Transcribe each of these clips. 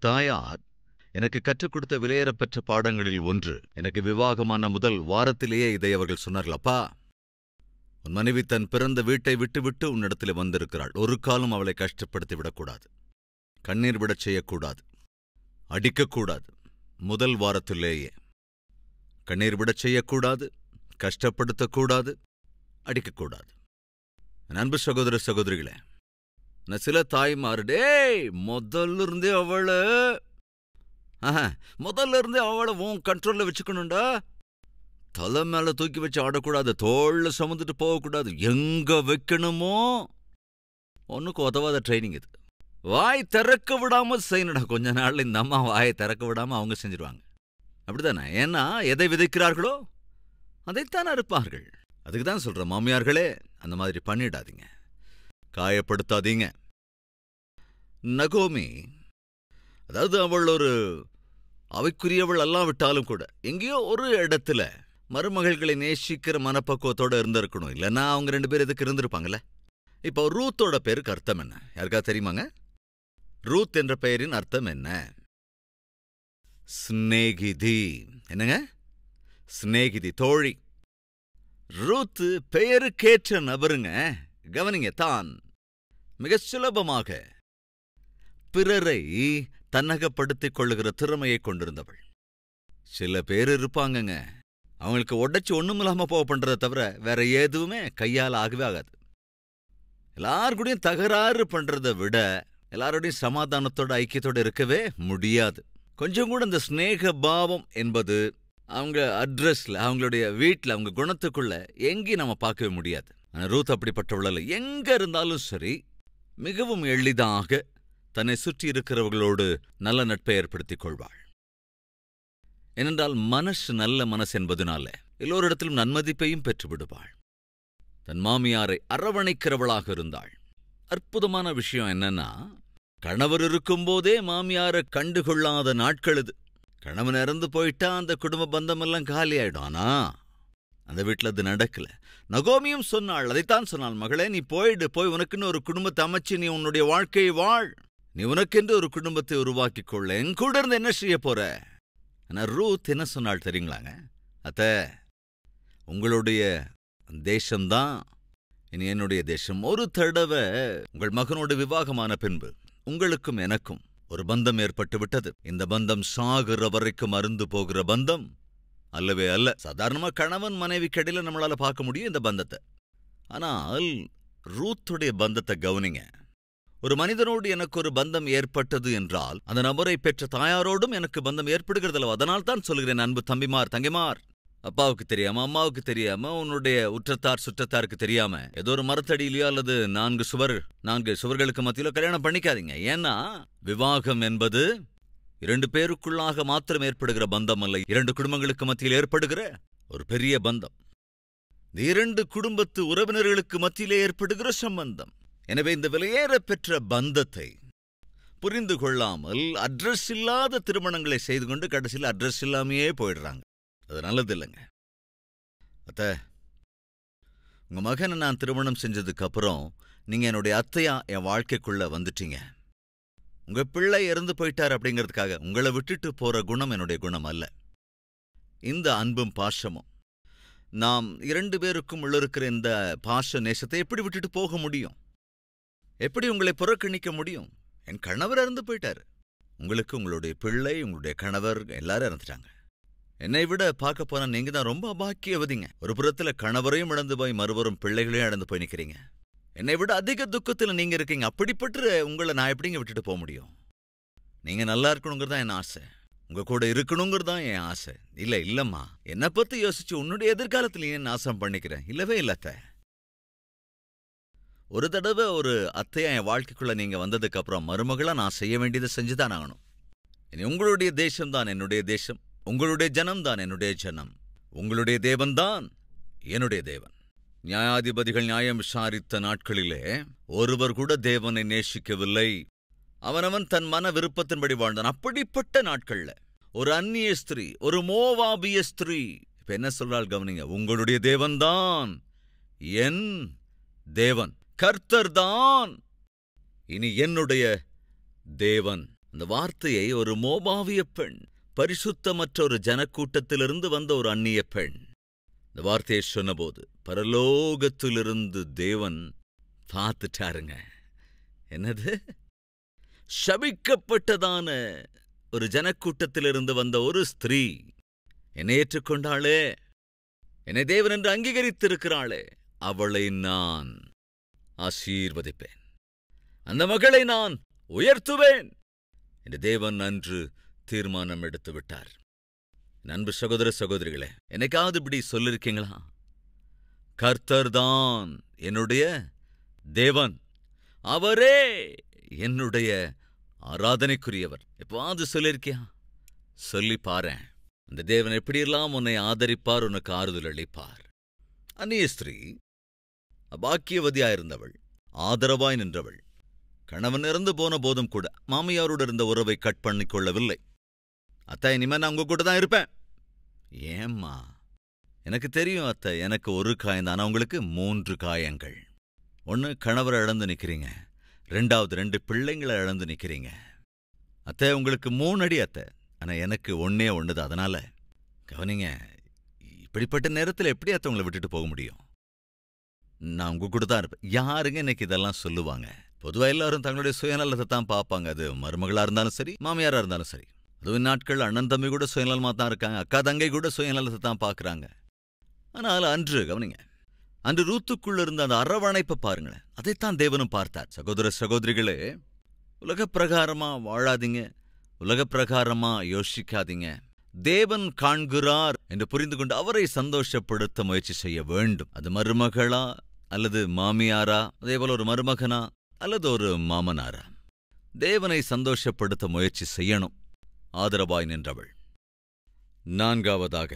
தாயார் எனக்கு கற்றுக் கொடுத்த விலையேறப்பெற்ற பாடங்களில் ஒன்று. எனக்கு விவாகமான முதல் வாரத்திலேயே இதை அவர்கள் சொன்னார்கள். அப்பா, உன் மனைவி தன் பிறந்த வீட்டை விட்டுவிட்டு உன்னிடத்திலே வந்திருக்கிறாள். ஒரு காலம் அவளை கஷ்டப்படுத்தி விடக்கூடாது, கண்ணீர் விடச் செய்யக்கூடாது, அடிக்கக்கூடாது. முதல் வாரத்திலேயே கண்ணீர் விடச் செய்யக்கூடாது, கஷ்டப்படுத்தக்கூடாது, அடிக்கக்கூடாது. அன்பு சகோதர சகோதரிகளே, சில தாய்மார் முதல்ல இருந்தே அவளை உன் கண்ட்ரோல்ல வச்சுக்கணும்டா, தலை மேல தூக்கி வச்சு ஆடக்கூடாது, தோல்ல சுமந்துட்டு போகக்கூடாது, எங்க வைக்கணுமோ ஒன்னுக்கு உதவாத ட்ரைனிங் இது. வாய் திறக்க விடாம செய்யணுடா. கொஞ்ச நாள்ல இந்த அம்மா வாயை திறக்க விடாம அவங்க செஞ்சிருவாங்க. அப்படித்தானே? ஏன்னா எதை விதைக்கிறார்களோ அதைத்தான் அறுப்பார்கள். அதுக்கு தான் சொல்றேன், மாமியார்களே, அந்த மாதிரி பண்ணிடாதீங்க, காயப்படுத்தாதீங்க. நகோமி, அதாவது அவள் ஒரு அவைக்குரியவள் அல்லாவிட்டாலும் கூட எங்கேயோ ஒரு இடத்துல மருமகள்களை நேசிக்கிற மனப்பக்குவத்தோட இருந்திருக்கணும். இல்லைன்னா அவங்க 2 பேர் எதுக்கு இருந்திருப்பாங்கல்ல. இப்போ ரூத்தோட பேருக்கு அர்த்தம் என்ன? யாருக்கா தெரியுமாங்க? ரூத் என்ற பெயரின் அர்த்தம் என்ன? ஸ்நேகிதி. என்னங்க? ஸ்நேகிதி, தோழி. ரூத் பெயருக்கேற்ற நபருங்க. கவனிங்க, தான் மிக சுலபமாக பிறரை தன்னகப்படுத்திக் கொள்ளுகிற திறமையை கொண்டிருந்தவள். சில பேர் இருப்பாங்கங்க, அவங்களுக்கு உடைச்சு ஒண்ணுமில்லாம போக பண்றதை தவிர வேற எதுவுமே கையால் ஆகவே ஆகாது. எல்லாருக்கூடையும் தகராறு பண்றதை விட எல்லாரோடையும் சமாதானத்தோட ஐக்கியத்தோட இருக்கவே முடியாது. கொஞ்சம் கூட இந்த ஸ்நேக பாவம் என்பது அவங்க அட்ரஸ்ல, அவங்களுடைய வீட்டில், அவங்க குணத்துக்குள்ள எங்கேயும் நம்ம பார்க்கவே முடியாது. ஆனால் ரூத் அப்படிப்பட்டவள எங்க இருந்தாலும் சரி, மிகவும் எளிதாக தன்னை சுற்றி இருக்கிறவர்களோடு நல்ல நட்பை ஏற்படுத்திக் கொள்வாள். ஏனென்றால் நல்ல மனசு என்பதனால எல்லோரிடத்திலும் நன்மதிப்பையும் பெற்று விடுவாள். தன் மாமியாரை அரவணைக்கிறவளாக இருந்தாள். அற்புதமான விஷயம் என்னன்னா, கணவர் இருக்கும்போதே மாமியாரை கண்டுகொள்ளாத நாட்கள் இது. கணவன் இறந்து போயிட்டா அந்த குடும்ப பந்தமெல்லாம் காலி ஆயிடும். ஆனா அந்த வீட்டில் அது நடக்கல. நகோமியும் சொன்னாள், அதைத்தான் சொன்னாள், மகளே, நீ போய் உனக்குன்னு ஒரு குடும்பத்தை அமைச்சு நீ உன்னுடைய வாழ்க்கையை வாழ். நீ உனக்கென்று ஒரு குடும்பத்தை உருவாக்கிக் கொள்ள. என் கூட இருந்து என்ன செய்ய போற? ஆனா ரூத் என்ன சொன்னாள் தெரியுங்களாங்க? அத்தை, உங்களுடைய தேசம்தான் இனி என்னுடைய தேசம். ஒரு தடவை உங்கள் மகனோடு விவாகமான பின்பு உங்களுக்கும் எனக்கும் ஒரு பந்தம் ஏற்பட்டு விட்டது. இந்த பந்தம் சாகுற வரைக்கும் அருந்து போகிற பந்தம் அல்லவே அல்ல. சாதாரணமா கணவன் மனைவி கடையில நம்மளால பார்க்க முடியும் இந்த பந்தத்தை. ஆனால் ரூத்துடைய பந்தத்தை கவனிங்க. ஒரு மனிதனோடு எனக்கு ஒரு பந்தம் ஏற்பட்டது என்றால் அந்த நபரை பெற்ற தாயாரோடும் எனக்கு பந்தம் ஏற்படுகிறதல்ல. அதனால் தான் சொல்கிறேன், அன்பு தம்பிமார், தங்கைமார், அப்பாவுக்கு தெரியாம, அம்மாவுக்கு தெரியாம, உன்னுடைய உற்றத்தார் சுற்றத்தாருக்கு தெரியாம ஏதோ ஒரு மரத்தடியிலையோ அல்லது 4 சுவர்களுக்கு மத்தியிலோ கல்யாணம் பண்ணிக்காதீங்க. ஏன்னா விவாகம் என்பது 2 பேருக்குள்ளாக மாத்திரம் ஏற்படுகிற பந்தம் அல்ல, 2 குடும்பங்களுக்கு மத்தியில் ஏற்படுகிற ஒரு பெரிய பந்தம். 2 குடும்பத்து உறவினர்களுக்கு மத்தியிலே ஏற்படுகிற சம்பந்தம். எனவே இந்த விலையேற பெற்ற பந்தத்தை புரிந்து கொள்ளாமல் அட்ரஸ் இல்லாத திருமணங்களை செய்து கொண்டு கடைசியில் அட்ரஸ் இல்லாமையே போயிடுறாங்க. அது நல்லது இல்லைங்க. அத்த, உங்க மகனை நான் திருமணம் செஞ்சதுக்கு அப்புறம் நீங்க என்னுடைய அத்தையா என் வாழ்க்கைக்குள்ள வந்துட்டீங்க. உங்க பிள்ளை இறந்து போயிட்டார் அப்படிங்கிறதுக்காக உங்களை விட்டுட்டு போற குணம் என்னுடைய குணம் அல்ல. இந்த அன்பும் பாசமும், நாம் 2 பேருக்கும் உள்ள இருக்கிற இந்த பாச நேசத்தை எப்படி விட்டுட்டு போக முடியும்? எப்படி உங்களை புறக்கணிக்க முடியும்? என் கணவர் இறந்து போயிட்டாரு. உங்களுக்கு உங்களுடைய பிள்ளை, உங்களுடைய கணவர் எல்லாரும் இறந்துட்டாங்க. என்னை விட பார்க்க போனா நீங்க தான் ரொம்ப அபாக்கியவதிங்க. ஒரு புறத்துல கணவரையும் இழந்து போய் மறுபுறம் பிள்ளைகளையும் இழந்து போய் நிக்கிறீங்க. என்னை விட அதிக துக்கத்துல நீங்க இருக்கீங்க. அப்படிப்பட்டு உங்களை நான் எப்படிங்க விட்டுட்டு போக முடியும்? நீங்க நல்லா இருக்கணுங்கிறதா என் ஆசை, உங்க கூட இருக்கணுங்கிறதா என் ஆசை. இல்லம்மா, என்னை பத்தி யோசிச்சு உன்னுடைய எதிர்காலத்துல ஏன் நாசம் பண்ணிக்கிறேன்? இல்லவே இல்லத்த. ஒரு தடவை ஒரு அத்தையா என் வாழ்க்கைக்குள்ள நீங்க வந்ததுக்கு அப்புறம் மருமகளா நான் செய்ய வேண்டியதை செஞ்சுதான் ஆகணும். இனி உங்களுடைய தேசம்தான் என்னுடைய தேசம், உங்களுடைய ஜனம்தான் என்னுடைய ஜனம், உங்களுடைய தேவன்தான் என்னுடைய தேவன். நியாயாதிபதிகள் நியாயம் விசாரித்த நாட்களிலே ஒருவர் கூட தேவனை நேசிக்கவில்லை. அவனவன் தன் மன விருப்பத்தின்படி வாழ்ந்தான். அப்படிப்பட்ட நாட்கள்ல ஒரு அந்நிய ஸ்திரீ, ஒரு மோவாபிய ஸ்திரீ இப்ப என்ன சொல்றாள் கவனிங்க. உங்களுடைய தேவன்தான் என் தேவன், கர்த்தர்தான் இனி என்னுடைய தேவன். அந்த வார்த்தையை ஒரு மோபாவிய பெண், பரிசுத்தமற்ற ஒரு ஜனக்கூட்டத்திலிருந்து வந்த ஒரு அந்நிய பெண் இந்த வார்த்தையை சொன்னபோது பரலோகத்திலிருந்து தேவன் பார்த்துட்டாருங்க. என்னது? சபிக்கப்பட்டதான ஒரு ஜனக்கூட்டத்திலிருந்து வந்த ஒரு ஸ்திரீ என்னை ஏற்றுக்கொண்டாளே, என்னை தேவன் என்று அங்கீகரித்திருக்கிறாளே, அவளை நான் ஆசீர்வதிப்பேன், அந்த மகளை நான் உயர்த்துவேன் என்று தேவன் அன்று தீர்மானம் எடுத்து விட்டார். அன்பு சகோதர சகோதரிகளே, என்னைக்காவது இப்படி சொல்லிருக்கீங்களா? கர்த்தர்தான் என்னுடைய தேவன், அவரே என்னுடைய ஆராதனைக்குரியவர். எப்பவாவது சொல்லிருக்கியா? சொல்லி பாரேன். அந்த தேவன் எப்படியெல்லாம் உன்னை ஆதரிப்பார், உனக்கு ஆறுதல் அளிப்பார். அந்நிய ஸ்திரீ அபாக்கியவதியாயிருந்தவள், ஆதரவாய் நின்றவள். கணவன் இறந்து போன போதும் கூட மாமியாரோடு இருந்த உறவை கட் பண்ணிக்கொள்ளவில்லை. அத்தை, இனிமே நான் உங்க கூட தான் இருப்பேன். ஏம்மா? எனக்கு தெரியும் அத்தை, எனக்கு ஒரு காயம்தான், உங்களுக்கு 3 காயங்கள். ஒன்று, கணவரை இழந்து நிற்கிறீங்க. 2வது, 2 பிள்ளைங்களை இழந்து நிற்கிறீங்க. அத்தை, உங்களுக்கு 3 அடி அத்தை, ஆனால் எனக்கு 1 தான். அதனால கவனிங்க, இப்படிப்பட்ட நேரத்தில் எப்படி அத்தை உங்களை விட்டுட்டு போக முடியும்? நான் உங்க கூட தான் இருப்பேன். யாருங்க இன்னைக்கு இதெல்லாம் சொல்லுவாங்க? பொதுவாக எல்லாரும் தங்களுடைய சுயநலத்தை தான் பார்ப்பாங்க. அது மருமகளா இருந்தாலும் சரி, மாமியாரா இருந்தாலும் சரி. அதுவும் நாட்கள் அண்ணன் தம்பி கூட சுயநலமாக தான் இருக்காங்க, அக்கா தங்கை கூட சுயநலத்தை தான் பார்க்குறாங்க. ஆனால் அன்று கவனிங்க, அன்று ரூத்துக்குள்ள இருந்த அந்த அரவணைப்பை பாருங்களேன். அதைத்தான் தேவனும் பார்த்தார். சகோதர சகோதரிகளே, உலக பிரகாரமா வாழாதீங்க, உலக பிரகாரமா யோசிக்காதீங்க. தேவன் காண்கிறார் என்று புரிந்து கொண்டு அவரை சந்தோஷப்படுத்த முயற்சி செய்ய வேண்டும். அது மருமகளா அல்லது மாமியாரா, அதேபோல ஒரு மருமகனா அல்லது ஒரு மாமனாரா, தேவனை சந்தோஷப்படுத்த முயற்சி செய்யணும். ஆதரவாய் நின்றவள். 4வதாக,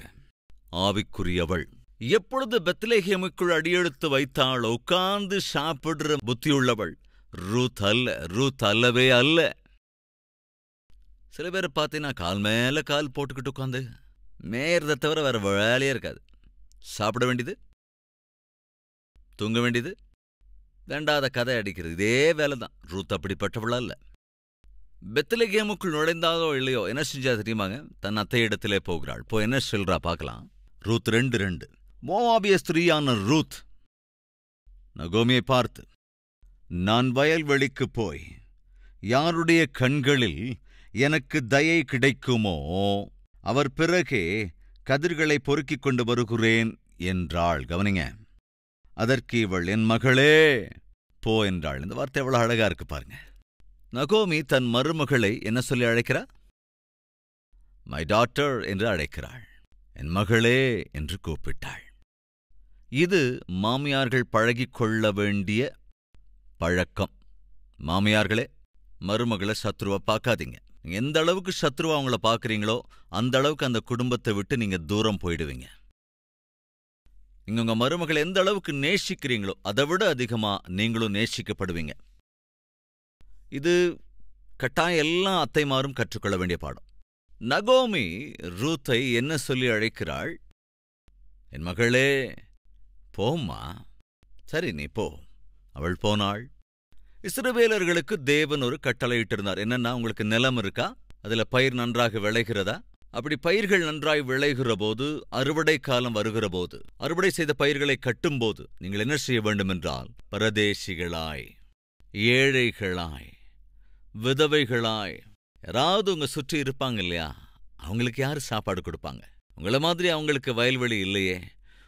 ஆவிக்குரியவள். எப்பொழுது பெத்லெகேமுக்குள் அடியெடுத்து வைத்தாள், உட்கார்ந்து சாப்பிடுற புத்தியுள்ளவள் ரூத் அல்ல, ரூத் அல்லவே அல்ல. சில பேர் பார்த்தீங்கன்னா கால் மேல கால் போட்டுக்கிட்டு உட்காந்து மேயறதை தவிர வேற வேலையே இருக்காது. சாப்பிட வேண்டியது, தூங்க வேண்டியது, வேண்டாத கதை அடிக்கிறது, இதே வேலை தான். ரூத் அப்படிப்பட்டவளா இல்ல. பெத்லெகேமுக்குள் நுழைந்தாலோ இல்லையோ என்ன செஞ்சா தெரியுமாங்க? தன் அத்தையிடத்திலே போகிறாள். இப்போ என்ன சொல்றா பார்க்கலாம். ரூத் 2:2. மோவாபிய ஸ்திரீயான ரூத் நகோமியை பார்த்து, நான் வயல்வெளிக்கு போய் யாருடைய கண்களில் எனக்கு தயை கிடைக்குமோ அவர் பிறகே கதிர்களை பொறுக்கிக் கொண்டு வருகிறேன் என்றாள். கவனிங்க, அதற்கு இவள், என் மகளே போ என்றாள். இந்த வார்த்தை எவ்வளவு அழகா இருக்கு பாருங்க. நகோமி தன் மருமகளை என்ன சொல்லி அழைக்கிறா? மை டாட்டர் என்று அழைக்கிறாள். என் மகளே என்று கூப்பிட்டாள். இது மாமியார்கள் பழகிக் கொள்ள வேண்டிய பழக்கம். மாமியார்களே, மருமகளை சத்ருவா பார்க்காதீங்க. எந்த அளவுக்கு சத்ருவா அவங்கள பார்க்குறீங்களோ அந்த அளவுக்கு அந்த குடும்பத்தை விட்டு நீங்க தூரம் போயிடுவீங்க. நீங்க உங்க மருமகளை எந்த அளவுக்கு நேசிக்கிறீங்களோ அதை விட அதிகமா நீங்களும் நேசிக்கப்படுவீங்க. இது கட்டாயம் எல்லா அத்தைமாரும் கற்றுக்கொள்ள வேண்டிய பாடம். நகோமி ரூத்தை என்ன சொல்லி அழைக்கிறாள்? என் மகளே போம்மா. சரி, நீ போ. அவள் போனாள். இஸ்ரவேலர்களுக்கு தேவன் ஒரு கட்டளையிட்டிருந்தார். என்னன்னா, உங்களுக்கு நிலம் இருக்கா? அதுல பயிர் நன்றாக விளைகிறதா? அப்படி பயிர்கள் நன்றாய் விளைகிற போது, அறுவடை காலம் வருகிற போது, அறுவடை செய்த பயிர்களை கட்டும்போது நீங்கள் என்ன செய்ய வேண்டும் என்றால், பரதேசிகளாய், ஏழைகளாய், விதவைகளாய் யாராவது உங்க சுற்றி இருப்பாங்க இல்லையா? அவங்களுக்கு யாரு சாப்பாடு கொடுப்பாங்க? உங்கள மாதிரி அவங்களுக்கு வயல்வெளி இல்லையே,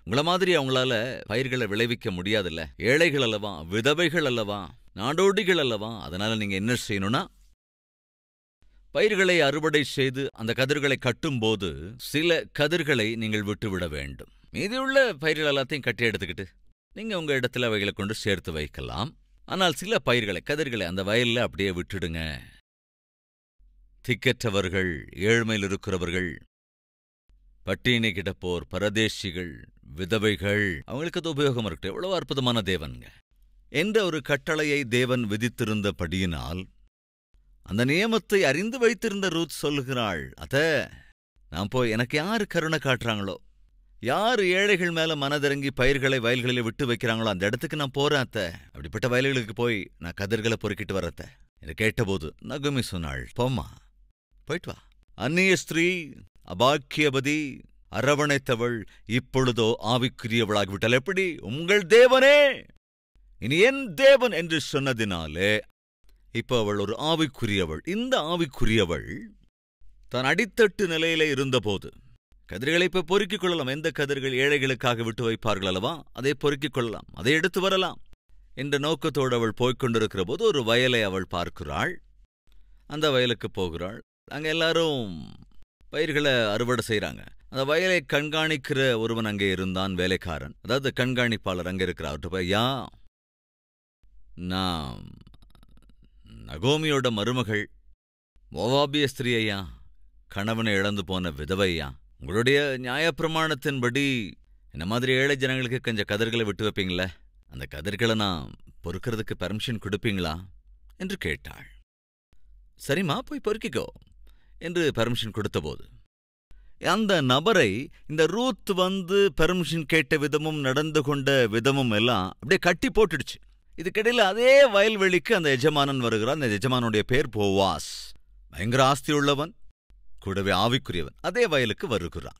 உங்கள மாதிரி அவங்களால பயிர்களை விளைவிக்க முடியாதுல்ல. ஏழைகள் அல்லவா, விதவைகள் அல்லவா, நாடோடிகள் அல்லவா. அதனால நீங்க என்ன செய்யணும்னா, பயிர்களை அறுவடை செய்து அந்த கதிர்களை கட்டும்போது சில கதிர்களை நீங்கள் விட்டுவிட வேண்டும். மீதியுள்ள பயிர்கள் எல்லாத்தையும் கட்டி எடுத்துக்கிட்டு நீங்க உங்க இடத்துல அவைகளை கொண்டு சேர்த்து வைக்கலாம். ஆனால் சில பயிர்களை, கதிர்களை அந்த வயல்ல அப்படியே விட்டுடுங்க. திக்கற்றவர்கள், ஏழ்மையில் இருக்கிறவர்கள், பட்டினி கிடப்போர், பரதேசிகள், விதவைகள், அவங்களுக்கு அது உபயோகம் இருக்கட்டும். எவ்வளவு அற்புதமான தேவன்ங்க என்ற ஒரு கட்டளையை தேவன் விதித்திருந்தபடியினால் அந்த நியமத்தை அறிந்து வைத்திருந்த ரூத் சொல்லுகிறாள், அத நான் போய் எனக்கு யாரு கருணை காட்டுறாங்களோ, யாரு ஏழைகள் மேல மனதிறங்கி பயிர்களை வயல்களில் விட்டு வைக்கிறாங்களோ அந்த இடத்துக்கு நான் போறேன் அத்த. அப்படிப்பட்ட வயல்களுக்கு போய் நான் கதிர்களை பொறுக்கிட்டு வரத்த. என்று கேட்டபோது நகோமி சொன்னாள், போம்மா, போயிட்டு வா. அந்நிய ஸ்திரீ, அபாக்கியபதி, அரவணைத்தவள் இப்பொழுதோ ஆவிக்குரியவளாகிவிட்டாள். எப்படி? உங்கள் தேவனே இனி என் தேவன் என்று சொன்னதினாலே இப்ப அவள் ஒரு ஆவிக்குரியவள். இந்த ஆவிக்குரியவள் தான் அடித்தட்டு நிலையிலே இருந்தபோது கதிர்களை இப்ப பொறுக்கிக் கொள்ளலாம். எந்த கதிர்கள் ஏழைகளுக்காக விட்டு வைப்பார்கள் அல்லவா, அதை பொறுக்கிக் கொள்ளலாம், அதை எடுத்து வரலாம் என்ற நோக்கத்தோடு அவள் போய்கொண்டிருக்கிற போது ஒரு வயலை அவள் பார்க்கிறாள். அந்த வயலுக்கு போகிறாள். அங்கே எல்லாரும் பயிர்களை அறுவடை செய்கிறாங்க. அந்த வயலை கண்காணிக்கிற ஒருவன் அங்கே இருந்தான், வேலைக்காரன், அதாவது கண்காணிப்பாளர் அங்கே இருக்கிறார். அவர்கிட்ட போய், ஐயா, நான் நகோமியோட மருமகள், மோவாபிய ஸ்திரீ ஐயா, கணவனை இழந்து போன விதவையா, உங்களுடைய நியாயப்பிரமாணத்தின்படி இந்த மாதிரி ஏழை ஜனங்களுக்கு கொஞ்சம் கதிர்களை விட்டு வைப்பீங்களே, அந்த கதிர்களை நான் பொறுக்கிறதுக்கு பெர்மிஷன் கொடுப்பீங்களா என்று கேட்டாள். சரிம்மா, போய் பொறுக்கிக்கோ என்று பெர்மிஷன் கொடுத்தபோது அந்த நபரை இந்த ரூத் பெர்மிஷன் கேட்ட விதமும் நடந்து கொண்ட விதமும் எல்லாம் அப்படியே கட்டி போட்டுடுச்சு. இதுக்கிடையில் அதே வயல்வெளிக்கு அந்த எஜமானன் வருகிறான். அந்த எஜமானுடைய பேர் போவாஸ். பயங்கர ஆஸ்தி உள்ளவன், கூடவே ஆவிக்குரியவன். அதே வயலுக்கு வருகிறான்.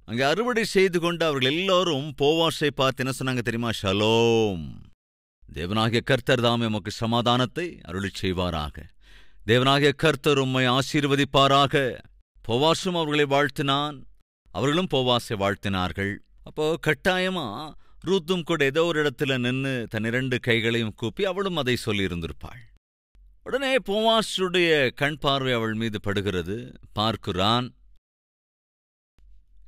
அங்கே அறுவடை செய்து கொண்டு அவர்கள் எல்லோரும் போவாஸை பார்த்து என்ன சொன்னாங்க தெரியுமா? ஷலோம், தேவனாகிய கர்த்தர் தாமே உமக்கு சமாதானத்தை அருளி செய்வாராக, தேவனாகிய கர்த்தர் உம்மை ஆசீர்வதிப்பாராக. போவாசும் அவர்களை வாழ்த்தினான், அவர்களும் போவாசை வாழ்த்தினார்கள். அப்போ கட்டாயமா ரூத்தும் கூட ஏதோ ஒரு இடத்துல நின்று தன் 2 கைகளையும் கூப்பி அவளும் அதை சொல்லியிருந்திருப்பாள். உடனே போவாசுடைய கண் பார்வை அவள் மீது படுகிறது. பார்க்கிறான்,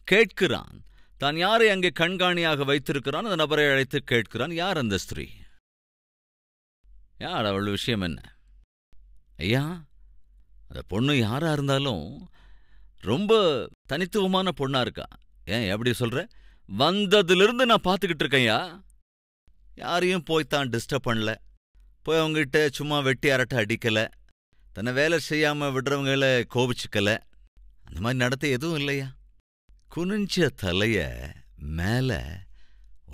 கேட்கிறான். தான் யாரை அங்கே கண்காணியாக வைத்திருக்கிறான் அந்த நபரை அழைத்து கேட்கிறான், யார் அந்த ஸ்திரீ, யார், அவள் விஷயம் என்ன? ஐயா, அந்த பொண்ணு யாரா இருந்தாலும் ரொம்ப தனித்துவமான பொண்ணா இருக்கா. ஏன் எப்படி சொல்ற? வந்ததிலிருந்து நான் பார்த்துக்கிட்டு இருக்கேன்யா. யாரையும் போய் தான் டிஸ்டர்ப் பண்ணல, போய் அவங்ககிட்ட சும்மா வெட்டி அரட்டை அடிக்கல, தன்னை வேலை செய்யாம விடுறவங்கள கோபிச்சுக்கல, அந்த மாதிரி நடத்த எதுவும் இல்லையா. குனிஞ்ச தலைய மேல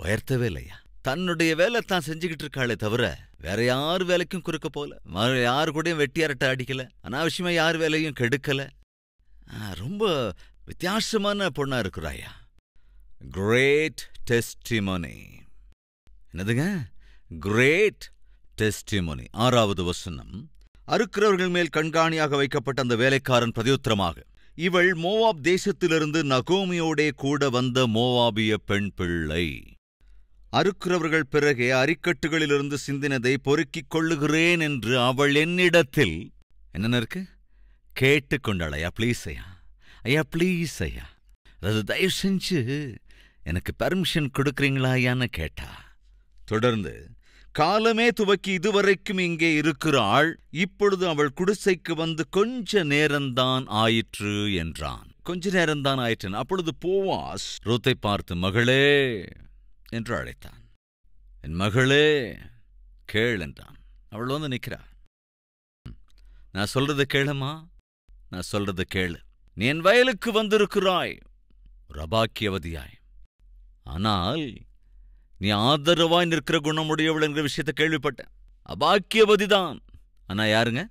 உயர்த்தவே இல்லையா. தன்னுடைய வேலை தான் செஞ்சுக்கிட்டு இருக்காளே தவிர வேற யார் வேலைக்கும் குறுக்க போல, யாரு கூடயும் வெட்டி அரட்டை அடிக்கல, அனாவசியமா யார் வேலையும் கெடுக்கல. ரொம்ப வித்தியாசமான பொண்ணா இருக்கிறாயா. Great testimony. என்னதுங்க? Great testimony. 6வது வசனம். அறுக்கிறவர்கள் மேல் கண்காணியாக வைக்கப்பட்ட அந்த வேலைக்காரன் பிரதியுத்தரமாக, இவள் மோவாப் தேசத்திலிருந்து நகோமியோடே கூட வந்த மோவாபிய பெண் பிள்ளை. அறுக்கிறவர்கள் பிறகே அரிக்கட்டுகளிலிருந்து சிந்தினதை பொறுக்கிக் கொள்ளுகிறேன் என்று அவள் என்னிடத்தில் என்ன இருக்கு கேட்டுக்கொண்டாள். ஐயா ப்ளீஸ் ஐயா, ஐயா ப்ளீஸ் ஐயா, அதாவது தயவு செஞ்சு எனக்கு பெர்மிஷன் கொடுக்குறீங்களா ஐயான்னு கேட்டா. தொடர்ந்து, காலமே துவக்கி இதுவரைக்கும் இங்கே இருக்கிறாள், இப்பொழுது அவள் குடிசைக்கு வந்து கொஞ்ச நேரம்தான் ஆயிற்று என்றான். கொஞ்ச நேரம்தான் ஆயிற்று. அப்பொழுது போவாஸ் ரூத்தை பார்த்து மகளே என்று அழைத்தான். என் மகளே கேள் என்றான். அவள் வந்து நிற்கிறாள். நான் சொல்றது கேளுமா, நான் சொல்றது கேளு. நீ என் வயலுக்கு வந்திருக்கிறாய் ஒரு அபாக்கியவதியாய், ஆனால் நீ ஆதரவாய் நிற்கிற குணமுடையவள் என்கிற விஷயத்தை கேள்விப்பட்டேன். அபாக்கியவதிதான், ஆனா யாருங்க?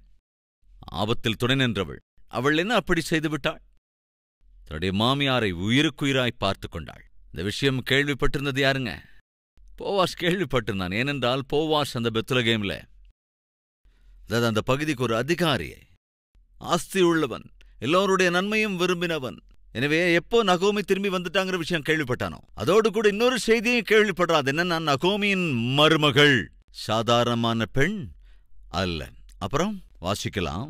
ஆபத்தில் துணை நின்றவள். அவள் என்ன அப்படி செய்து விட்டாள்? தன்னுடைய மாமியாரை உயிருக்குயிராய் பார்த்து கொண்டாள். இந்த விஷயம் கேள்விப்பட்டிருந்தது யாருங்க? போவாஸ் கேள்விப்பட்டிருந்தான். ஏனென்றால் போவாஸ் அந்த பெத்லகேம்ல, அதாவது அந்த பகுதிக்கு ஒரு அதிகாரியை, ஆஸ்தி உள்ளவன், எல்லோருடைய நன்மையும் விரும்பினவன். எனவே எப்போ நகோமி திரும்பி வந்துட்டாங்கிற விஷயம் கேள்விப்பட்டானோ, அதோடு கூட இன்னொரு செய்தியும் கேள்விப்படுறான். என்னன்னா, நகோமியின் மருமகள் சாதாரணமான பெண் அல்ல. அப்புறம் வாசிக்கலாம்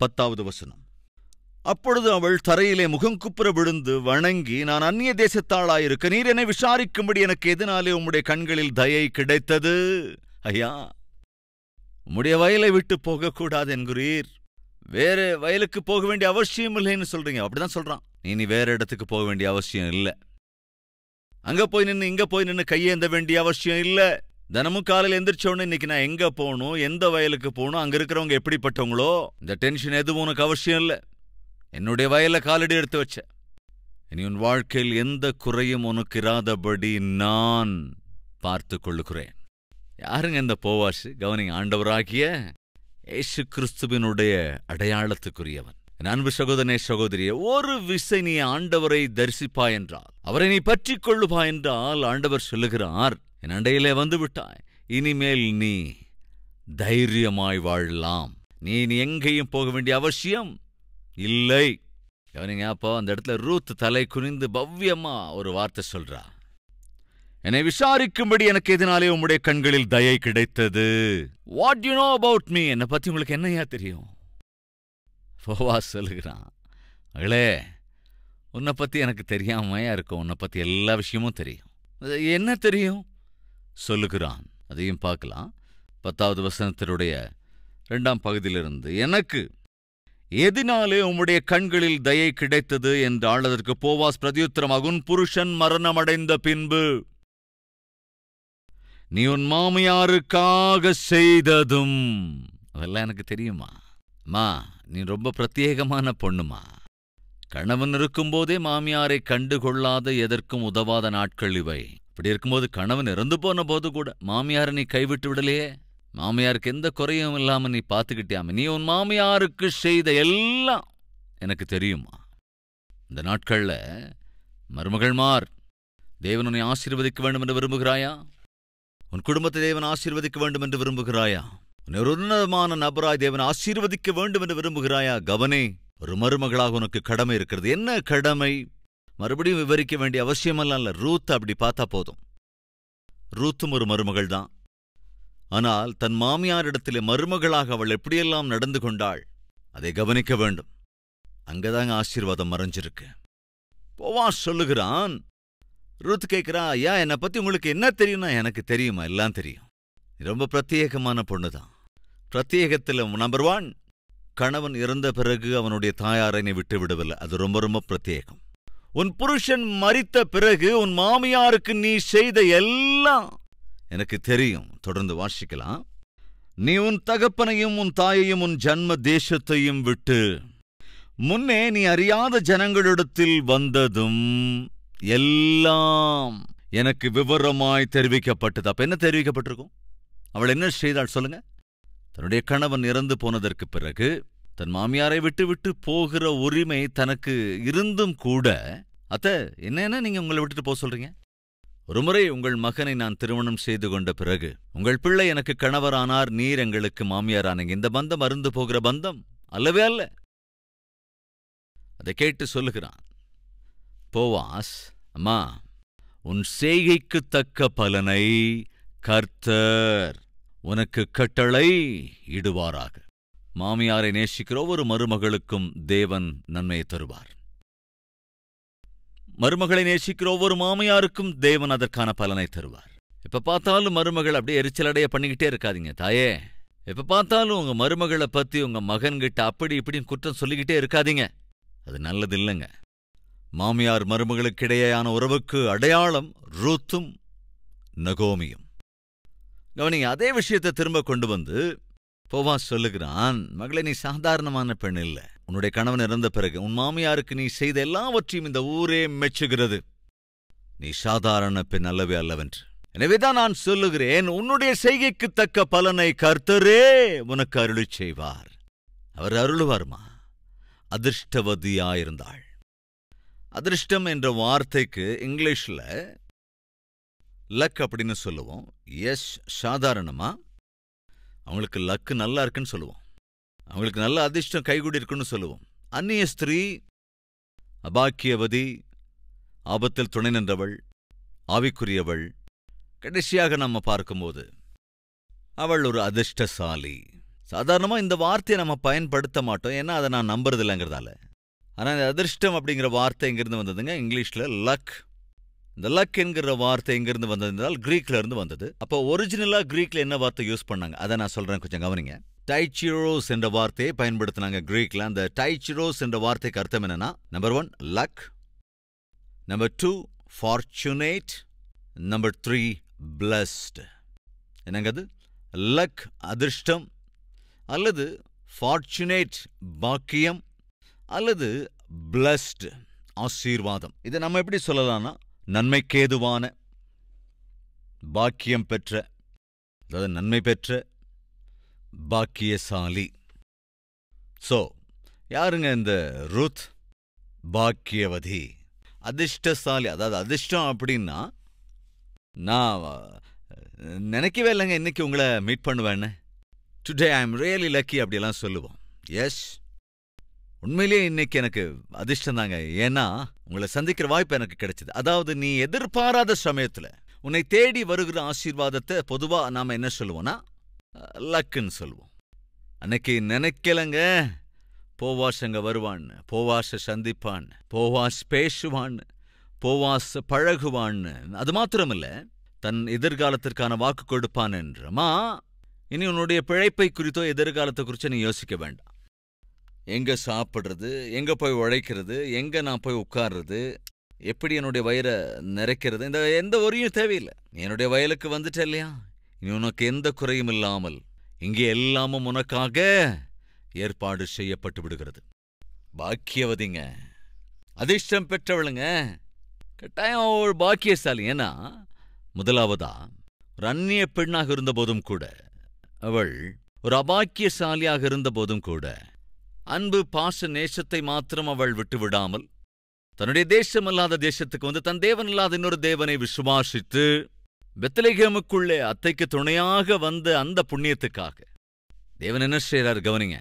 10வது வசனம். அப்பொழுது அவள் தரையிலே முகங்குப்புற விழுந்து வணங்கி, நான் அந்நிய தேசத்தாளாயிருக்க நீர் என்னை விசாரிக்கும்படி எனக்கு எதனாலே உம்முடைய கண்களில் தயை கிடைத்தது? ஐயா, உம்முடைய வயலை விட்டு போகக்கூடாது என்கிறீர், வேற வயலுக்கு போக வேண்டிய அவசியம் இல்லைன்னு சொல்றீங்க. அப்படிதான் சொல்றான். நீ வேற இடத்துக்கு போக வேண்டிய அவசியம் இல்ல, அங்க போய் நின்று இங்க போய் நின்று கையேந்த வேண்டிய அவசியம் இல்ல. தினமும் காலையில் எந்திரிச்சோன்னு இன்னைக்கு நான் எங்க போகணும், எந்த வயலுக்கு போகணும், அங்க இருக்கிறவங்க எப்படிப்பட்டவங்களோ, இந்த டென்ஷன் எதுவும் உனக்கு அவசியம் இல்ல. என்னுடைய வயல்ல காலடி எடுத்து வச்ச, இனி உன் வாழ்க்கையில் எந்த குறையும் உனக்கு இராதபடி நான் பார்த்து கொள்ளுகிறேன். யாருங்க இந்த போவாஸ்? கவனிங்க, ஆண்டவராகிய இயேசு கிறிஸ்துவினுடைய அடையாளத்துக்குரியவன். என் அன்பு சகோதரனே, சகோதரியே, ஒரு விசை நீ ஆண்டவரை தரிசிப்பா என்றால், அவரை நீ பற்றிக் கொள்ளுவா என்றால், ஆண்டவர் சொல்லுகிறார், என் அண்டையிலே வந்து விட்டாய், இனிமேல் நீ தைரியமாய் வாழலாம். நீ எங்கேயும் போக வேண்டிய அவசியம் இல்லை. கவனிங்க, அப்போ அந்த இடத்துல ரூத் தலை குனிந்து பவ்யமா ஒரு வார்த்தை சொல்றா. என்னை விசாரிக்கும்படி எனக்கு எதனாலே உம்முடைய கண்களில் தயை கிடைத்தது. What you know about me? என்னை பத்தி உங்களுக்கு என்னையா தெரியும்? போவாஸ் சொல்லுகிறான், மகளே, உன்னை பத்தி எனக்கு தெரியாமையா இருக்கும். உன்னை பத்தி எல்லா விஷயமும் தெரியும். என்ன தெரியும் சொல்லுகிறான். அதையும் பார்க்கலாம். 10வது வசனத்தினுடைய 2ஆம் பகுதியிலிருந்து, எனக்கு எதினாலே உம்முடைய கண்களில் தயை கிடைத்தது என்றால், அதற்கு போவாஸ் பிரதியுத்தரமாக, உன் புருஷன் மரணமடைந்த பின்பு நீ உன் மாமியாருக்காக செய்ததும் அதெல்லாம் எனக்கு தெரியுமா. மா, நீ ரொம்ப பிரத்யேகமான பொண்ணுமா. கணவன் இருக்கும்போதே மாமியாரை கண்டுகொள்ளாத, எதற்கும் உதவாத நாட்கள் இவை. இப்படி இருக்கும்போது கணவன் இறந்து போன போது கூட மாமியாரை நீ கைவிட்டு விடலையே. மாமியாருக்கு எந்த குறையும் இல்லாம நீ பார்த்துக்கிட்டியாம. நீ உன் மாமியாருக்கு செய்த எல்லாம் எனக்கு தெரியுமா. இந்த நாட்கள்ல மருமகள்மார், தேவன் உன்னை ஆசீர்வதிக்க வேண்டும் என்று விரும்புகிறாயா? உன் குடும்பத்தை தேவன் ஆசீர்வதிக்க வேண்டும் என்று விரும்புகிறாயா? உன்னை ஒரு உன்னதமான நபராய் தேவன் ஆசீர்வதிக்க வேண்டும் என்று விரும்புகிறாயா? கவனே, ஒரு மருமகளாக உனக்கு கடமை இருக்கிறது. என்ன கடமை? மறுபடியும் விவரிக்க வேண்டிய அவசியமல்ல. ரூத் அப்படி பார்த்தா போதும். ரூத்தும் ஒரு மருமகள் தான். ஆனால் தன் மாமியாரிடத்திலே மருமகளாக அவள் எப்படியெல்லாம் நடந்து கொண்டாள், அதை கவனிக்க வேண்டும். அங்கதாங்க ஆசீர்வாதம் மறைஞ்சிருக்கு. போவாஸ் சொல்லுகிறான், ரூத் கேட்கிறா, ஐயா, என்னை பத்தி உங்களுக்கு என்ன தெரியும்னா, எனக்கு தெரியுமா, எல்லாம் தெரியும். ரொம்ப பிரத்யேகமான பொண்ணுதான். பிரத்யேகத்தில் நம்பர் 1, கணவன் இறந்த பிறகு அவனுடைய தாயாரை விட்டு விடவில்லை. அது ரொம்ப ரொம்ப பிரத்யேகம். உன் புருஷன் மரித்த பிறகு உன் மாமியாருக்கு நீ செய்த எல்லாம் எனக்கு தெரியும். தொடர்ந்து வாசிக்கலாம். நீ உன் தகப்பனையும் உன் தாயையும் உன் ஜன்ம தேசத்தையும் விட்டு முன்னே நீ அறியாத ஜனங்களிடத்தில் வந்ததும் எல்லாம் எனக்கு விவரமாய் தெரிவிக்கப்பட்டது. அப்ப என்ன தெரிவிக்கப்பட்டிருக்கும்? அவள் என்ன செய்தாள் சொல்லுங்க? தன்னுடைய கணவன் இறந்து போனதற்கு பிறகு தன் மாமியாரை விட்டு விட்டு போகிற உரிமை தனக்கு இருந்தும் கூட, அத்த என்ன நீங்க உங்களை விட்டுட்டு போக சொல்றீங்க? ஒருமுறை உங்கள் மகனை நான் திருமணம் செய்து கொண்ட பிறகு உங்கள் பிள்ளை எனக்கு கணவரானார், நீர் எங்களுக்கு மாமியாரானீங்க. இந்த பந்தம் அருந்து போகிற பந்தம் அல்லவே அல்ல. அதை கேட்டு சொல்லுகிறான் போவாஸ், அம்மா, உன் செய்கைக்கு தக்க பலனை கர்த்தர் உனக்கு கட்டளை இடுவாராக. மாமியாரை நேசிக்கிற ஒவ்வொரு மருமகளுக்கும் தேவன் நன்மையை தருவார். மருமகளை நேசிக்கிற ஒவ்வொரு மாமியாருக்கும் தேவன் அதற்கான பலனை தருவார். எப்ப பார்த்தாலும் மருமகள் அப்படியே எரிச்சலடைய பண்ணிக்கிட்டே இருக்காதீங்க தாயே. எப்ப பார்த்தாலும் உங்க மருமகளை பத்தி உங்க மகன்கிட்ட அப்படி இப்படின்னு குற்றம் சொல்லிக்கிட்டே இருக்காதீங்க. அது நல்லது இல்லைங்க. மாமியார் மருமகளுக்கிடையேயான உறவுக்கு அடையாளம் ரூத்தும் நகோமியும். கவனிங்க, அதே விஷயத்தை திரும்ப கொண்டு வந்து போவாஸ் சொல்லுகிறான், மகளே, நீ சாதாரணமான பெண் இல்ல. உன்னுடைய கணவன் இறந்த பிறகு உன் மாமியாருக்கு நீ செய்த எல்லாவற்றையும் இந்த ஊரே மெச்சுகிறது. நீ சாதாரண பெண் அல்லவே அல்லவென்று. எனவேதான் நான் சொல்லுகிறேன், உன்னுடைய செய்கைக்கு தக்க பலனை கர்த்தரே உனக்கு அருளிச் செய்வார். அவர் அருளுவார்மா. அதிர்ஷ்டவதியாயிருந்தாள். அதிர்ஷ்டம் என்ற வார்த்தைக்கு இங்கிலீஷ்ல லக் அப்படின்னு சொல்லுவோம். எஸ், சாதாரணமா அவங்களுக்கு லக்கு நல்லா இருக்குன்னு சொல்லுவோம். அவங்களுக்கு நல்ல அதிர்ஷ்டம் கைகூடி இருக்குன்னு சொல்லுவோம். அந்நிய ஸ்திரீ, அபாக்கியவதி, ஆபத்தில் துணை நின்றவள், ஆவிக்குரியவள். கடைசியாக நம்ம பார்க்கும்போது அவள் ஒரு அதிர்ஷ்டசாலி. சாதாரணமா இந்த வார்த்தையை நம்ம பயன்படுத்த மாட்டோம், ஏன்னா அதை நான் நம்புறது இல்லைங்கிறதால. ஆனால் இந்த அதிர்ஷ்டம் அப்படிங்கிற வார்த்தை எங்கிருந்து வந்ததுங்க? இங்கிலீஷ்ல லக். இந்த லக் என்கிற வார்த்தை எங்கிருந்து வந்தது என்றால் கிரீக்ல இருந்து வந்தது. அப்போ ஒரிஜினலா கிரீக்ல என்ன வார்த்தை யூஸ் பண்ணாங்க அதை நான் சொல்றேன், கொஞ்சம் கவனிங்க. டைச்சிரோஸ் என்ற வார்த்தையை பயன்படுத்தினாங்க கிரீக்ல. அந்த டைச்சிரோஸ் என்ற வார்த்தைக்கு அர்த்தம் என்னன்னா, number 1 luck, number 2 fortunate, number 3 blessed. என்னங்க அது? லக் அதிர்ஷ்டம், அல்லது ஃபார்ச்சுனேட் பாக்கியம், அல்லது பிளஸ்ட் ஆசீர்வாதம். இதை நம்ம எப்படி சொல்லலாம்னா, நன்மைக்கேதுவான, பாக்கியம் பெற்ற, அதாவது நன்மை பெற்ற, பாக்கியசாலி. சோ யாருங்க இந்த ரூத்? பாக்கியவதி, அதிர்ஷ்டசாலி. அதாவது அதிர்ஷ்டம் அப்படின்னா, நான் நினைக்கவே இல்லைங்க இன்னைக்கு உங்களை மீட் பண்ணுவேன்னு. Today I am really lucky அப்படியெல்லாம் சொல்லுவோம். எஸ், உண்மையிலேயே இன்னைக்கு எனக்கு அதிர்ஷ்டம் தாங்க. ஏன்னா உங்களை சந்திக்கிற வாய்ப்பு எனக்கு கிடைச்சது. அதாவது நீ எதிர்பாராத சமயத்துல உன்னை தேடி வருகிற ஆசீர்வாதத்தை பொதுவா நாம என்ன சொல்லுவோம்னா லக்குன்னு சொல்லுவோம். அன்னைக்கு நினைக்கலங்க போவாஸ் அங்க வருவான்னு, போவாஸ சந்திப்பான்னு, போவாஸ் பேசுவான்னு, போவாஸ் பழகுவான்னு. அது மாத்திரமில்ல, தன் எதிர்காலத்திற்கான வாக்கு கொடுப்பான் என்றமா. இனி உன்னுடைய பிழைப்பை குறித்தோ எதிர்காலத்தை குறிச்சோ நீ யோசிக்க வேண்டாம். எங்க சாப்பிட்றது, எங்க போய் உழைக்கிறது, எங்க நான் போய் உட்கார்றது, எப்படி என்னுடைய வயிறை நிறைக்கிறது, இந்த எந்த ஒரையும் தேவையில்லை. என்னுடைய வயலுக்கு வந்துட்ட இல்லையா, இனி உனக்கு எந்த குறையும் இல்லாமல் இங்கே எல்லாமும் உனக்காக ஏற்பாடு செய்யப்பட்டு விடுகிறது. பாக்கியவதிங்க, அதிர்ஷ்டம் பெற்றவளுங்க, கட்டாயம் ஒரு பாக்கியசாலி. ஏன்னா முதலாவதா ஒரு அந்நிய பெண்ணாக இருந்த போதும் கூட, அவள் ஒரு அபாக்கியசாலியாக இருந்த போதும் கூட, அன்பு பாச நேசத்தை மாத்திரம் அவள் விட்டு விடாமல் தன்னுடைய தேசமல்லாத தேசத்துக்கு வந்து தன் தேவன் இல்லாத இன்னொரு தேவனை விசுவாசித்து பெத்லகேமுக்குள்ளே அத்தைக்கு துணையாக வந்த அந்த புண்ணியத்துக்காக தேவன் என்ன செய்றார் கவனிங்க.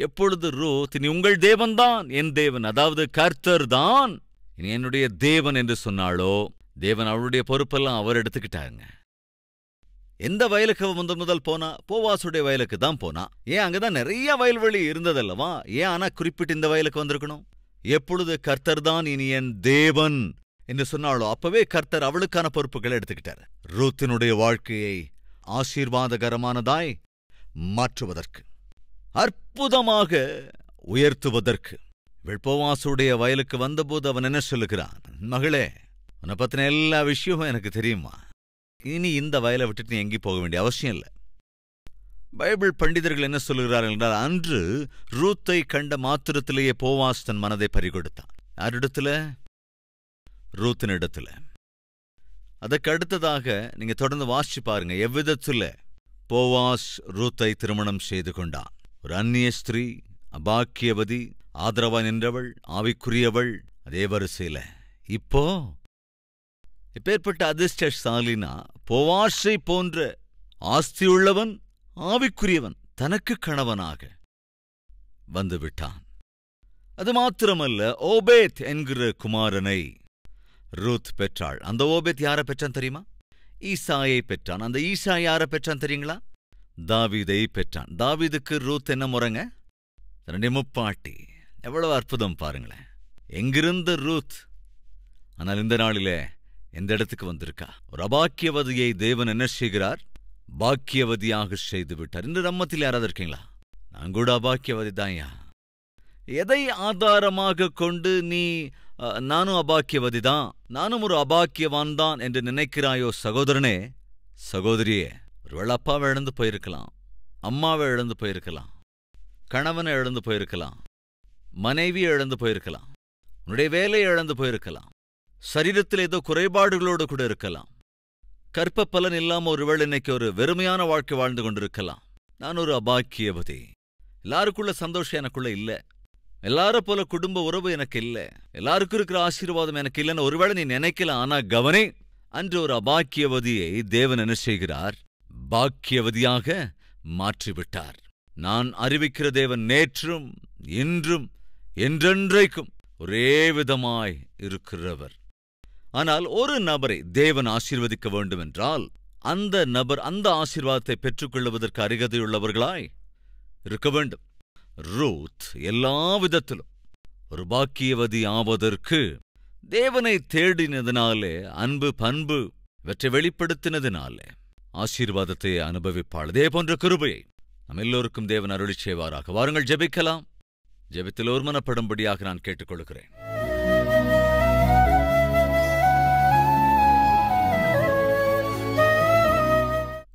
எப்பொழுது ரூத் இனி உங்கள் தேவன்தான் என் தேவன், அதாவது கர்த்தர் தான் இனி என்னுடைய தேவன் என்று சொன்னாளோ, தேவன் அவளுடைய பொறுப்பெல்லாம் அவர் எடுத்துக்கிட்டாங்க. எந்த வயலுக்கு அவ முதல் போனா? போவாசுடைய வயலுக்கு தான் போனா. ஏன்? அங்கதான் நிறைய வயல்வெளி இருந்ததல்லவா? ஏன் ஆனா குறிப்பிட்டு இந்த வயலுக்கு வந்திருக்கணும்? எப்பொழுது கர்த்தர் தான் இனி என் தேவன் என்று சொன்னாலோ அப்பவே கர்த்தர் அவளுக்கான பொறுப்புகளை எடுத்துக்கிட்டார். ரூத்தினுடைய வாழ்க்கையை ஆசீர்வாதகரமானதாய் மாற்றுவதற்கு, அற்புதமாக உயர்த்துவதற்கு. போவாசுடைய வயலுக்கு வந்தபோது அவன் என்ன சொல்லுகிறான்? மகளே, உன்னை பத்தின எல்லா விஷயமும் எனக்கு தெரியுமா, இனி இந்த வயலை விட்டுட்டு நீ எங்கேயும் போக வேண்டிய அவசியம் இல்லை. பைபிள் பண்டிதர்கள் என்ன சொல்லுகிறார்கள் என்றால், அன்று ரூத்தை கண்ட மாத்திரத்திலேயே போவாஸ் தன் மனதை பறிகொடுத்தான். யாரிடத்துல? ரூத்தின் இடத்துல. அதற்கு அடுத்ததாக நீங்க தொடர்ந்து வாசிச்சு பாருங்க, எவ்விதத்துல போவாஸ் ரூத்தை திருமணம் செய்து கொண்டான். ஒரு அந்நிய ஸ்திரீ, அபாக்கியவதி, ஆதரவா நின்றவள், ஆவிக்குரியவள். அதே வரிசையில இப்போ எப்பேற்பட்ட அதிர்ஷ்டசாலினா, போவாஸை போன்ற ஆஸ்தியுள்ளவன், ஆவிக்குரியவன் தனக்கு கணவனாக வந்துவிட்டான். அது மாத்திரமல்ல, ஓபேத் என்கிற குமாரனை ரூத் பெற்றாள். அந்த ஓபேத் யாரை பெற்றான் தெரியுமா? ஈசாயை பெற்றான். அந்த ஈசா யாரை பெற்றான் தெரியுங்களா? தாவீதை பெற்றான். தாவீதுக்கு ரூத் என்ன முறைங்க? தன்னுடைய முப்பாட்டி. எவ்வளவு அற்புதம் பாருங்களேன். எங்கிருந்த ரூத், ஆனால் இந்த நாளிலே எந்த இடத்துக்கு வந்திருக்கா? ஒரு அபாக்கியவதியை தேவன் என்ன செய்கிறார்? பாக்கியவதியாக செய்து விட்டார். இன்று நம்மத்தில் யாராவது இருக்கீங்களா? நான் கூட அபாக்கியவதி தான்யா. எதை ஆதாரமாக கொண்டு நீ நானும் அபாக்கியவதி தான், நானும் ஒரு அபாக்கியவான் தான் என்று நினைக்கிறாயோ சகோதரனே, சகோதரியே, ஒருவேளை அப்பாவை இழந்து போயிருக்கலாம், அம்மாவை இழந்து போயிருக்கலாம், கணவனை இழந்து போயிருக்கலாம், மனைவியை இழந்து போயிருக்கலாம், உன்னுடைய வேலையை இழந்து போயிருக்கலாம், சரீரத்தில் ஏதோ குறைபாடுகளோடு கூட இருக்கலாம், கற்ப பலன் இல்லாம ஒருவேளை இன்னைக்கு ஒரு வெறுமையான வாழ்க்கை வாழ்ந்து கொண்டிருக்கலாம். நான் ஒரு அபாக்கியவதி. எல்லாருக்குள்ள சந்தோஷம் எனக்குள்ள இல்ல, எல்லார போல குடும்ப உறவு எனக்கு இல்ல, எல்லாருக்கும் இருக்கிற ஆசீர்வாதம் எனக்கு இல்லைன்னு ஒருவேளை நீ நினைக்கலாம். ஆனா கவனி, அன்று ஒரு அபாக்கியவதியை தேவன் என்ன செய்கிறார்? பாக்கியவதியாக மாற்றிவிட்டார். நான் அறிவிக்கிற தேவன் நேற்றும் இன்றும் என்றென்றைக்கும் ஒரே விதமாய் இருக்கிறவர். ஆனால் ஒரு நபரை தேவன் ஆசீர்வதிக்க வேண்டுமென்றால் அந்த நபர் அந்த ஆசீர்வாதத்தை பெற்றுக்கொள்வதற்கு அருகதையுள்ளவர்களாய் இருக்க வேண்டும். ரூத் எல்லா விதத்திலும் ஒரு பாக்கியவதி ஆவதற்கு தேவனை தேடினதினாலே, அன்பு பண்பு இவற்றை வெளிப்படுத்தினதினாலே ஆசீர்வாதத்தை அனுபவிப்பாள். இதே போன்ற கிருபையை நம் எல்லோருக்கும் தேவன் அருளி செய்வாராக. வாருங்கள் ஜெபிக்கலாம். ஜெபித்தில் ஒருமனப்படும்படியாக நான் கேட்டுக்கொள்கிறேன்.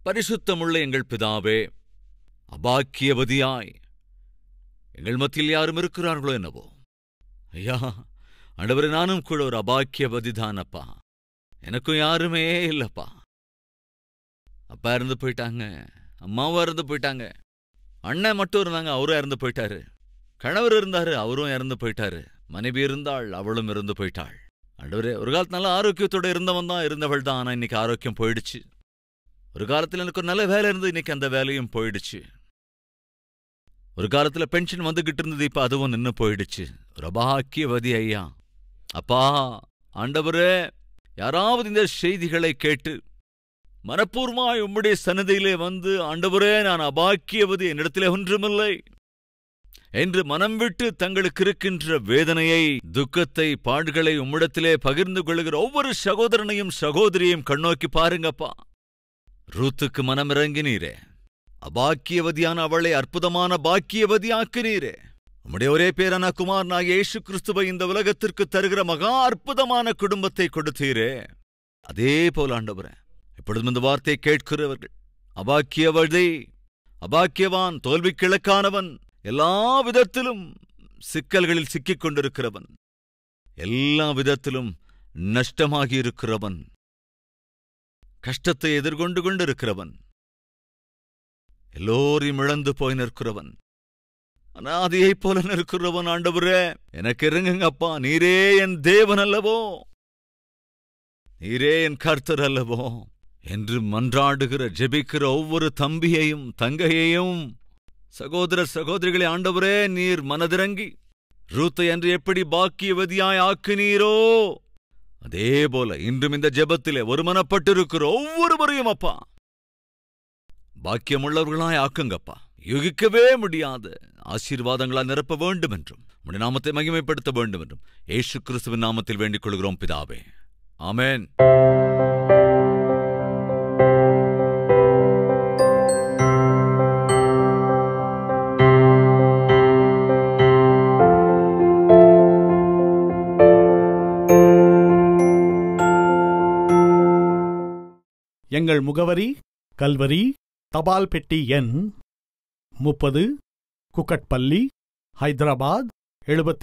பரிசுத்தமுள்ள எங்கள் பிதாவே, அபாக்கியவதியாய் எங்கள் மத்தியில் யாரும் இருக்கிறார்களோ என்னவோ, ஐயா ஆண்டவரே, நானும் கூட ஒரு அபாக்கியவதிதானப்பா. எனக்கும் யாருமே இல்லப்பா. அப்பா இருந்து போயிட்டாங்க, அம்மாவும் இறந்து போயிட்டாங்க. அண்ணன் மட்டும் இருந்தாங்க, அவரும் இறந்து போயிட்டாரு. கணவர் இருந்தாரு, அவரும் இறந்து போயிட்டாரு. மனைவி இருந்தாள், அவளும் இறந்து போயிட்டாள். ஆண்டவரே, ஒரு காலத்து நல்ல ஆரோக்கியத்தோட இருந்தவன் தான், இருந்தவள் தான். ஆனா இன்னைக்கு ஆரோக்கியம் போயிடுச்சு. ஒரு காலத்துல எனக்கு ஒரு நல்ல வேலை இருந்தது, இன்னைக்கு அந்த வேலையும் போயிடுச்சு. ஒரு காலத்துல பென்ஷன் வந்துகிட்டு இருந்தது, இப்ப அதுவும் நின்னு போயிடுச்சு. ஒரு அபாக்கியவதி ஐயா. அப்பா ஆண்டவரே, யாராவது இந்த செய்திகளை கேட்டு மனப்பூர்வமாய் உம்முடைய சன்னதியிலே வந்து, ஆண்டவரே நான் அபாக்கியவதி, என்னிடத்திலே ஒன்றுமில்லை என்று மனம் விட்டு தங்களுக்கு இருக்கின்ற வேதனையை, துக்கத்தை, பாடுகளை உம்மிடத்திலே பகிர்ந்து கொள்கிற ஒவ்வொரு சகோதரனையும் சகோதரியையும் கண்ணோக்கி பாருங்கப்பா. ரூத்துக்கு மனமிறங்கினீரே, அபாக்கியவதியான அவளை அற்புதமான பாக்கியவதியாக்கினீரே. உம்முடைய ஒரே பேரான குமாரனாகிய இயேசு கிறிஸ்துவை இந்த உலகத்திற்கு தருகிற மகா அற்புதமான குடும்பத்தை கொடுத்தீரே. அதே போல ஆண்டவரே, இப்பொழுதும் இந்த வார்த்தை கேட்கிறவர்கள், அபாக்கியவதி, அபாக்கியவான், தோல்விக்கிழக்கானவன், எல்லா விதத்திலும் சிக்கல்களில் சிக்கிக் கொண்டிருக்கிறவன், எல்லா விதத்திலும் நஷ்டமாகியிருக்கிறவன், கஷ்டத்தை எதிர்கொண்டு கொண்டிருக்கிறவன், எல்லோரையும் இழந்து போய் நிற்கிறவன், அநாதியைப் போல நிற்கிறவன். ஆண்டவரே, எனக்கு இறங்குங்கப்பா. நீரே என் தேவன் அல்லவோ, நீரே என் கர்த்தர் அல்லவோ என்று மன்றாடுகிற, ஜெபிக்கிற ஒவ்வொரு தம்பியையும் தங்கையையும், சகோதர சகோதரிகளே, ஆண்டவரே நீர் மனதிறங்கி ரூத்தை அன்று எப்படி பாக்கியவதியாய் ஆக்கினீரோ, அதே போல இன்றும் இந்த ஜெபத்திலே ஒருமனப்பட்டிருக்கிற ஒவ்வொருவரையும் அப்பா பாக்கியமுள்ளவர்களாய் ஆக்குங்கப்பா. யுகிக்கவே முடியாத ஆசீர்வாதங்களால் நிரப்ப வேண்டும் என்றும் உம்முடைய நாமத்தை மகிமைப்படுத்த வேண்டும் என்றும் இயேசு கிறிஸ்துவின் நாமத்தில் வேண்டிக் கொள்கிறோம் பிதாவே. ஆமென். எங்கள் முகவரி: கல்வரி, தபால் பெட்டி எண் 30, குக்கட்பள்ளி, ஹைதராபாத் 72